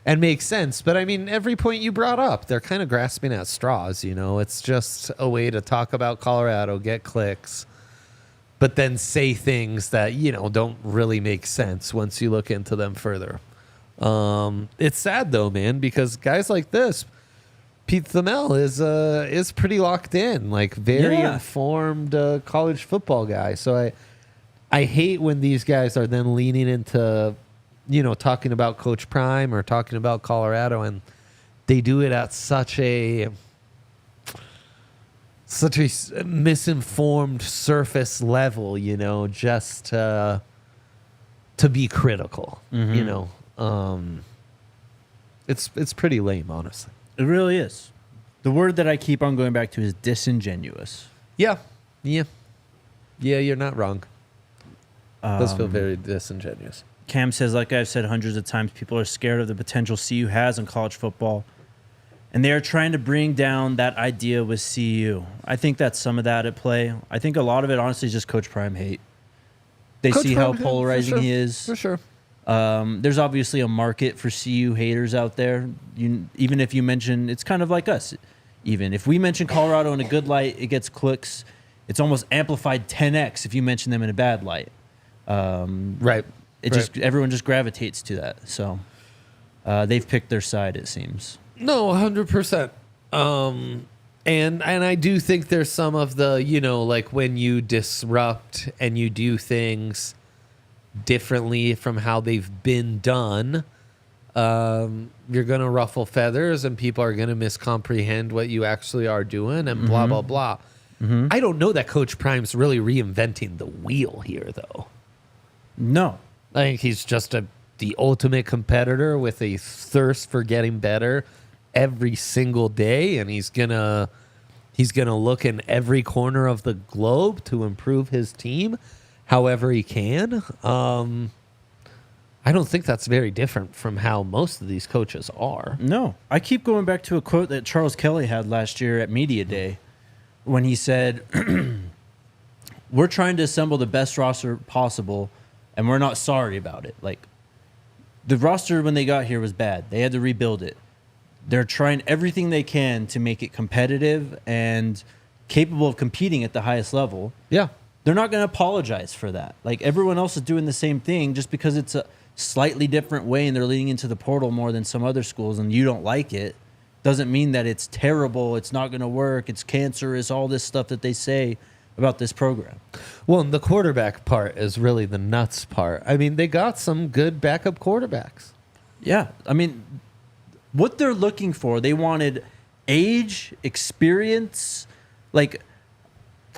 make sense. But I mean, every point you brought up, they're kind of grasping at straws. You know, it's just a way to talk about Colorado, get clicks, but then say things that, don't really make sense once you look into them further. It's sad though, man, because guys like this, Pete Thamel is pretty locked in, like very informed college football guy. So I hate when these guys are then leaning into, talking about Coach Prime or talking about Colorado, and they do it at such a misinformed surface level, just to be critical, It's pretty lame, honestly. It really is. The word that I keep on going back to is disingenuous. Yeah, you're not wrong. Does feel very disingenuous. Cam says, like I've said hundreds of times, people are scared of the potential CU has in college football, and they are trying to bring down that idea with CU. I think that's some of that at play. I think a lot of it, honestly, is just Coach Prime hate. They Coach see Prime, how polarizing he is. For sure. There's obviously a market for CU haters out there. Even if you mention, it's kind of like us. Even if we mention Colorado in a good light, it gets clicks. It's almost amplified 10x if you mention them in a bad light. Right. Everyone just gravitates to that. So they've picked their side, it seems. No, 100%. And I do think there's some of the, like when you disrupt and you do things differently from how they've been done, you're going to ruffle feathers and people are going to miscomprehend what you actually are doing and blah, blah, blah. Mm-hmm. I don't know that Coach Prime's really reinventing the wheel here, though. No. I think he's just the ultimate competitor with a thirst for getting better every single day, and he's gonna look in every corner of the globe to improve his team however he can. I don't think that's very different from how most of these coaches are. No. I keep going back to a quote that Charles Kelly had last year at Media Day when he said, we're trying to assemble the best roster possible, and we're not sorry about it. Like, the roster when they got here was bad. They had to rebuild it. They're trying everything they can to make it competitive and capable of competing at the highest level. Yeah. They're not going to apologize for that. Like, everyone else is doing the same thing. Just because it's a slightly different way and they're leading into the portal more than some other schools and you don't like it, doesn't mean that it's terrible, it's not going to work, it's cancerous, all this stuff that they say about this program. Well, and the quarterback part is really the nuts part. I mean, they got some good backup quarterbacks. Yeah. I mean, what they're looking for, they wanted age, experience. Like,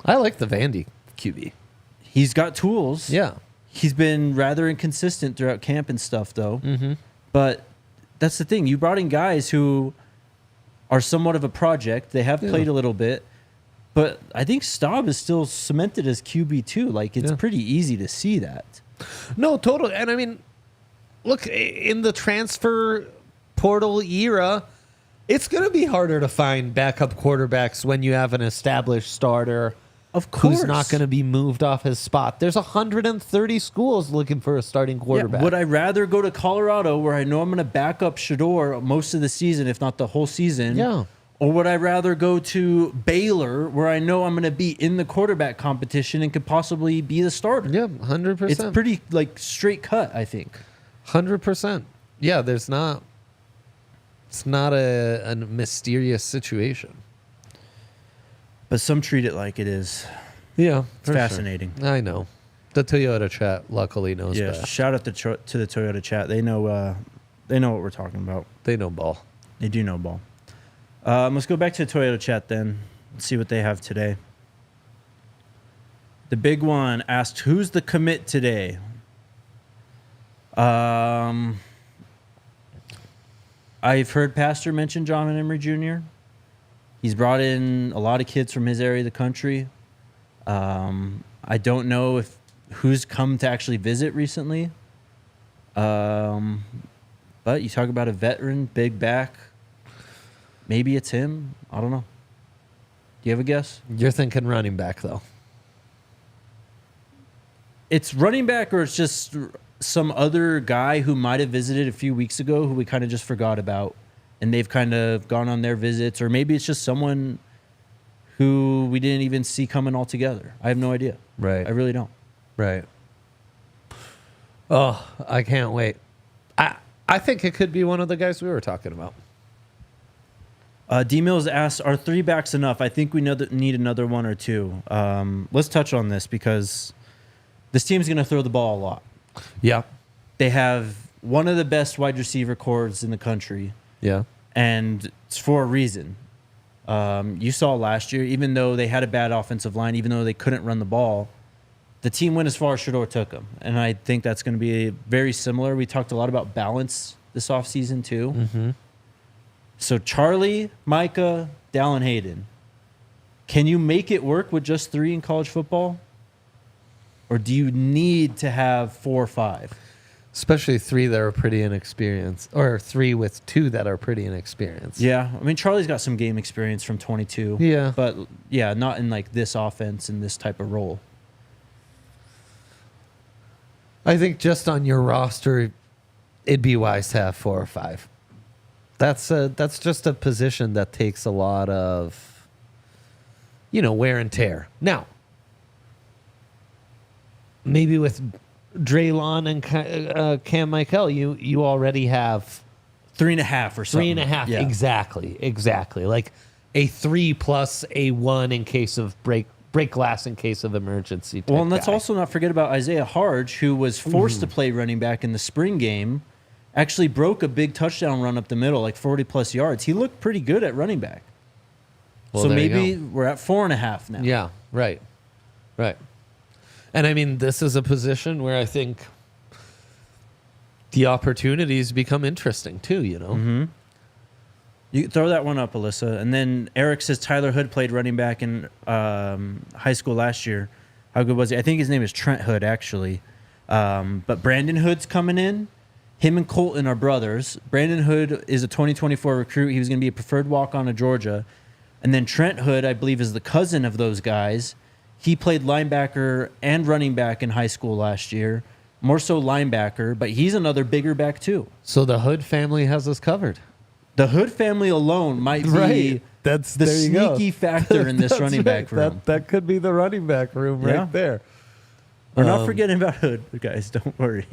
I like the Vandy QB. He's got tools. Yeah. He's been rather inconsistent throughout camp and stuff, though. Mm-hmm. But that's the thing. You brought in guys who are somewhat of a project. They have played a little bit. But I think Staub is still cemented as QB too. Like, it's pretty easy to see that. No, totally. And I mean, look, in the transfer portal era, it's going to be harder to find backup quarterbacks when you have an established starter. Of course. Who's not going to be moved off his spot. There's 130 schools looking for a starting quarterback. Yeah, would I rather go to Colorado where I know I'm going to back up Shador most of the season, if not the whole season? Yeah. Or would I rather go to Baylor where I know I'm going to be in the quarterback competition and could possibly be the starter? Yeah, 100%. It's pretty, like, straight cut, I think. 100%. Yeah, it's not a mysterious situation. But some treat it like it is. Yeah, It's fascinating. Sure. I know. The Toyota chat luckily knows best. Shout out to the Toyota chat. They know what we're talking about. They know ball. They do know ball. Let's go back to the Toyota chat then and see what they have today. The big one asked, who's the commit today? I've heard Pastor mention John Emery Jr. He's brought in a lot of kids from his area of the country. I don't know who's come to actually visit recently. But you talk about a veteran, big back. Maybe it's him. I don't know. Do you have a guess? You're thinking running back, though. It's running back, or it's just some other guy who might have visited a few weeks ago who we kind of just forgot about, and they've kind of gone on their visits, or maybe it's just someone who we didn't even see coming altogether. I have no idea. Right. I really don't. Right. Oh, I can't wait. I think it could be one of the guys we were talking about. D-Mills asks, are 3 backs enough? I think we need another 1 or 2. Let's touch on this because this team's going to throw the ball a lot. Yeah. They have one of the best wide receiver corps in the country. Yeah. and it's for a reason. You saw last year, even though they had a bad offensive line, even though they couldn't run the ball, the team went as far as Shedeur took them. And I think that's going to be very similar. We talked a lot about balance this offseason too. Mm-hmm. So Charlie, Micah, Dallin Hayden, can you make it work with just 3 in college football? Or do you need to have 4 or 5? Especially 3 that are pretty inexperienced, or 3 with 2 that are pretty inexperienced. Yeah. I mean, Charlie's got some game experience from 22. Yeah. But, yeah, not in, like, this offense and this type of role. I think just on your roster, it'd be wise to have 4 or 5. That's just a position that takes a lot of, wear and tear. Now, maybe with Drelon and Kam Michael, you already have 3.5 or something. 3.5. Yeah. Exactly. Like a 3 plus a 1 in case of break glass in case of emergency. Well, and let's guy. also not forget about Isaiah Harge, who was forced to play running back in the spring game. Actually broke a big touchdown run up the middle, like 40-plus yards. He looked pretty good at running back. Well, so there you maybe go. we're at 4.5 now. Yeah, right. And I mean, this is a position where I think the opportunities become interesting too, Mm-hmm. You throw that one up, Alyssa. And then Eric says Tyler Hood played running back in high school last year. How good was he? I think his name is Trent Hood, actually. But Brandon Hood's coming in. Him and Colton are brothers. Brandon Hood is a 2024 recruit. He was going to be a preferred walk-on to Georgia. And then Trent Hood, I believe, is the cousin of those guys. He played linebacker and running back in high school last year. More so linebacker, but he's another bigger back too. So the Hood family has us covered. The Hood family alone might be That's the there you go. sneaky factor in this That's running back right. room. That could be the running back room Yeah. right there. We're not forgetting about Hood, guys. Don't worry.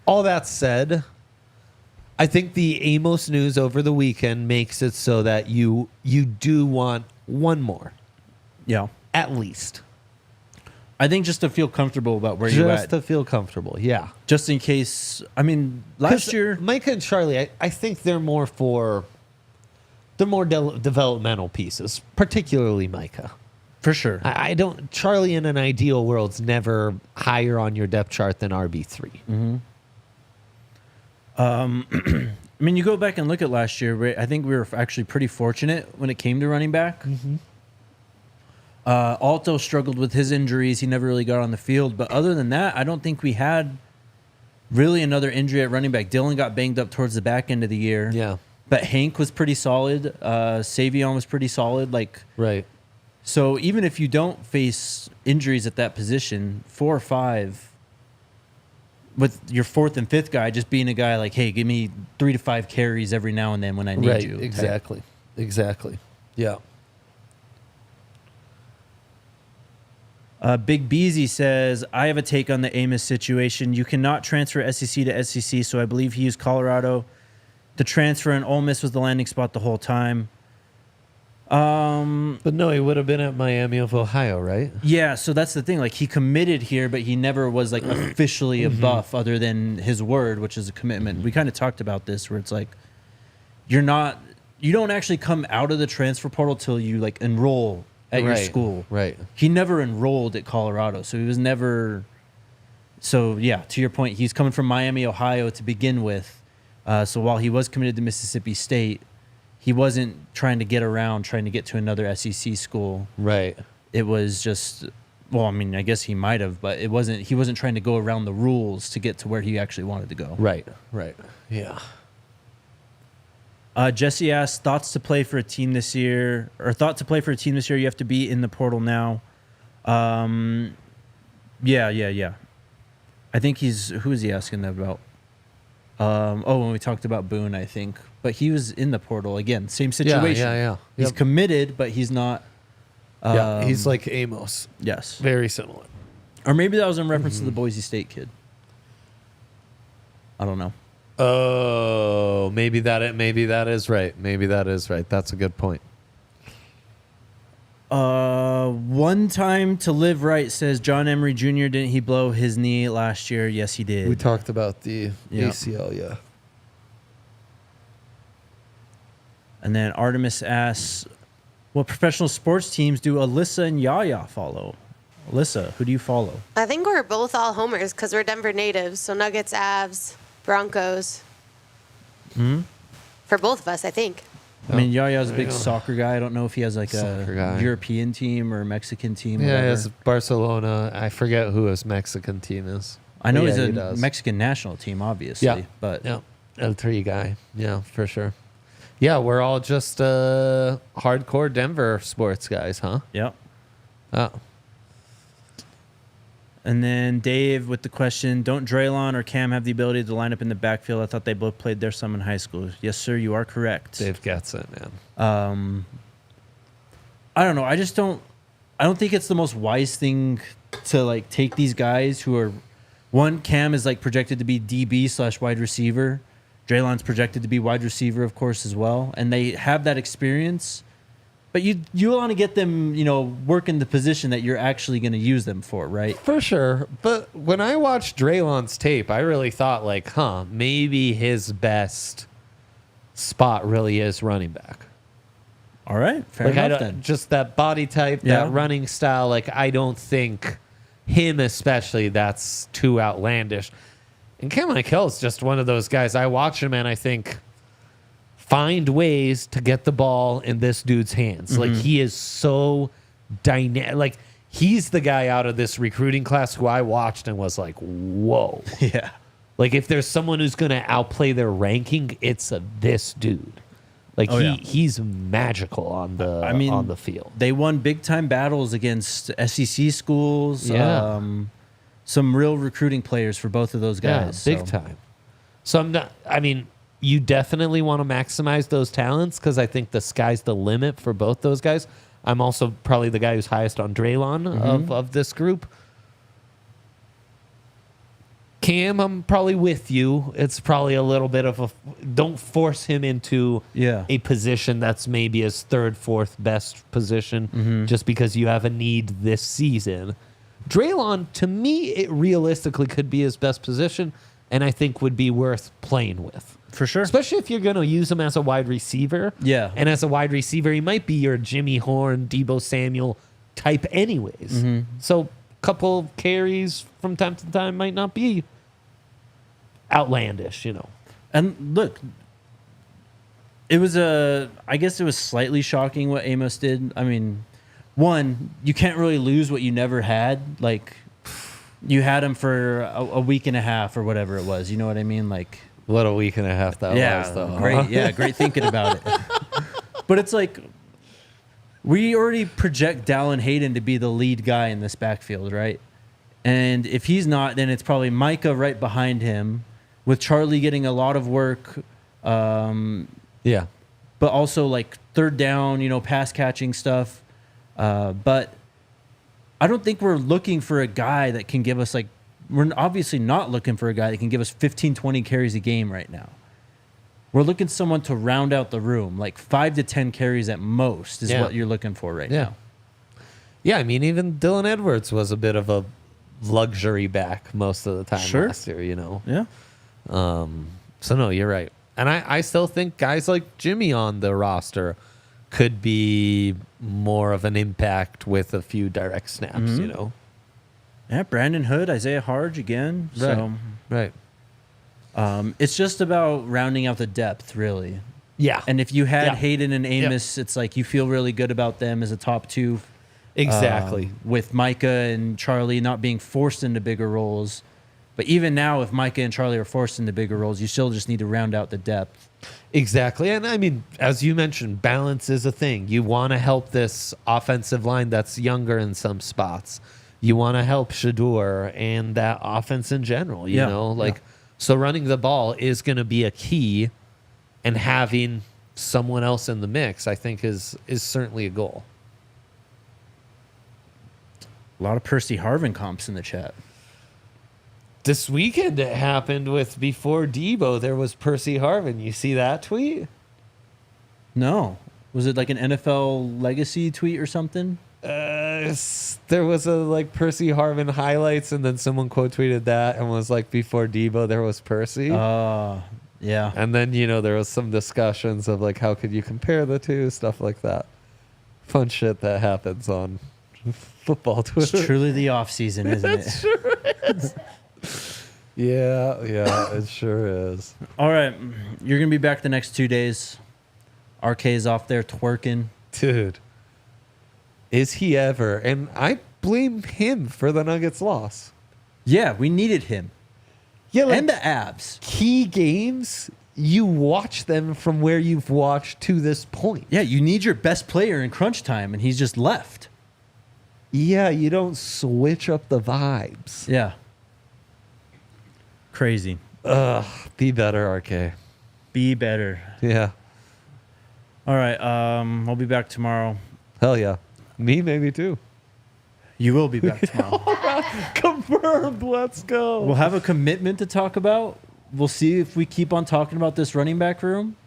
All that said, I think the Amos news over the weekend makes it so that you do want one more, Yeah. at least. I think just to feel comfortable about where you're Just at. to feel comfortable, yeah. Just in case. I mean, last 'Cause year. Micah and Charlie, I think they're more developmental pieces, particularly Micah. For sure. I don't. Charlie in an ideal world's never higher on your depth chart than RB3. Mm-hmm. I mean, you go back and look at last year. I think we were actually pretty fortunate when it came to running back. Mm-hmm. Alto struggled with his injuries. He never really got on the field. But other than that, I don't think we had really another injury at running back. Dylan got banged up towards the back end of the year. Yeah. But Hank was pretty solid. Savion was pretty solid. Right. So even if you don't face injuries at that position, 4 or 5, with your 4th and 5th guy just being a guy like, hey, give me 3 to 5 carries every now and then when I need you. Exactly. Yeah. Big Beezy says, I have a take on the Amos situation. You cannot transfer SEC to SEC, so I believe he used Colorado to transfer, and Ole Miss was the landing spot the whole time. But no, he would have been at Miami of Ohio, right? Yeah, so that's the thing. Like, he committed here, but he never was, like, officially a buff other than his word, which is a commitment. We kind of talked about this where it's like, you don't actually come out of the transfer portal till you, like, enroll at your school. Right. He never enrolled at Colorado, so he was never. So yeah, to your point, he's coming from Miami, Ohio to begin with. So while he was committed to Mississippi State, he wasn't trying to get around, trying to get to another SEC school. Right. It was just, well, I mean, I guess he might have, but it wasn't. He wasn't trying to go around the rules to get to where he actually wanted to go. Right. Yeah. Jesse asked, thoughts to play for a team this year, or thought to play for a team this year. You have to be in the portal now. Yeah. I think who is he asking that about? When we talked about Boone, I think. But he was in the portal. Again, same situation. Yeah. He's committed, but he's not. He's like Amos. Yes. Very similar. Or maybe that was in reference to the Boise State kid. I don't know. Oh, maybe that is right. That's a good point. One time to live right says John Emery Jr. Didn't he blow his knee last year? Yes, he did. We talked about the Yeah. ACL, yeah. And then Artemis asks, what professional sports teams do Alyssa and Yaya follow? Alyssa, who do you follow? I think we're both all homers because we're Denver natives. So Nuggets, Avs, Broncos. For both of us, I think. I mean, Yaya's a there you big go. soccer guy. I don't know if he has like Soccer a guy. European team or Mexican team. Yeah, whatever. it's Barcelona. I forget who his Mexican team is. I know But he's yeah, a he does. Mexican national team, obviously. Yeah. But Yeah, L3 guy. Yeah, for sure. Yeah, we're all just hardcore Denver sports guys, huh? yeah. Oh. And then Dave with the question, don't Drelon or Kam have the ability to line up in the backfield? I thought they both played there some in high school. Yes, sir, you are correct. Dave gets it, man. I don't know. I don't think it's the most wise thing to like take these guys who are Kam is like projected to be DB / wide receiver. Drelon's projected to be wide receiver, of course, as well. And they have that experience. But you want to get them, work in the position that you're actually going to use them for, right? For sure. But when I watched Drelon's tape, I really thought maybe his best spot really is running back. All right, fair enough then. Just that body type, Yeah. that running style, I don't think him especially that's too outlandish. And Cameron Hill is just one of those guys. I watch him and I think, find ways to get the ball in this dude's hands. He is so dynamic. He's the guy out of this recruiting class who I watched and was like, whoa. Yeah. If there's someone who's going to outplay their ranking, it's this dude. He's magical on the field. They won big time battles against SEC schools. Yeah. Some real recruiting players for both of those guys. Yeah, big time. So you definitely want to maximize those talents because I think the sky's the limit for both those guys. I'm also probably the guy who's highest on Drelon of this group. Kam, I'm probably with you. It's probably a little bit of don't force him into a position that's maybe his third, fourth best position just because you have a need this season. Drelon, to me, it realistically could be his best position and I think would be worth playing with. For sure. Especially if you're going to use him as a wide receiver. Yeah. And as a wide receiver, he might be your Jimmy Horn, Deebo Samuel type anyways. So a couple carries from time to time might not be outlandish, And look, I guess it was slightly shocking what Amos did. I mean, one, you can't really lose what you never had. You had him for a week and a half or whatever it was. You know what I mean? What a week and a half that was, though. Great. Yeah, great thinking about it. But it's we already project Dallin Hayden to be the lead guy in this backfield, right? And if he's not, then it's probably Micah right behind him, with Charlie getting a lot of work. Yeah. But also third down, pass catching stuff. But I don't think we're looking for a guy that can give us we're obviously not looking for a guy that can give us 15, 20 carries a game right now. We're looking someone to round out the room, 5 to 10 carries at most is what you're looking for right now. Yeah, I mean, even Dylan Edwards was a bit of a luxury back most of the time last year, Yeah. So, no, you're right. And I still think guys like Jimmy on the roster could be more of an impact with a few direct snaps, Yeah, Brandon Hood, Isaiah Harge again. So Right. it's just about rounding out the depth, really. Yeah. And if you had Hayden and Amos, it's you feel really good about them as a top two. Exactly. With Micah and Charlie not being forced into bigger roles. But even now, if Micah and Charlie are forced into bigger roles, you still just need to round out the depth. Exactly. And I mean, as you mentioned, balance is a thing. You want to help this offensive line that's younger in some spots. You want to help Shador and that offense in general, you know? So running the ball is going to be a key, and having someone else in the mix, I think, is certainly a goal. A lot of Percy Harvin comps in the chat. This weekend it happened with before Debo, there was Percy Harvin. You see that tweet? No. Was it an NFL legacy tweet or something? There was a Percy Harvin highlights, and then someone quote tweeted that and was before Debo there was Percy. Yeah. And then, there was some discussions of like, how could you compare the two, stuff like that. Fun shit that happens on football Twitter. It's truly the off season, isn't it? Sure is. Yeah, it sure is. All right. You're going to be back the next 2 days. RK's off there twerking. Dude, is he ever? And I blame him for the Nuggets loss. Yeah, we needed him. Yeah, And the abs. key games, you watch them from where you've watched to this point. Yeah, you need your best player in crunch time, and he's just left. Yeah, you don't switch up the vibes. Yeah. Crazy. Be better, RK. Be better. Yeah. All right. I'll be back tomorrow. Hell yeah. Me, maybe too. You will be back tomorrow. Confirmed. Let's go. We'll have a commitment to talk about. We'll see if we keep on talking about this running back room.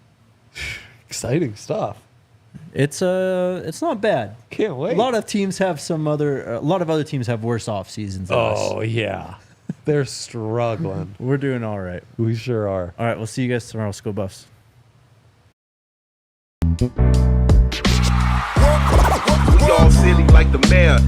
Exciting stuff. It's not bad. Can't wait. A lot of other teams have worse off seasons than us. Oh, yeah. They're struggling. We're doing all right. We sure are. All right, we'll see you guys tomorrow. Let's go Buffs. We all silly like the mayor.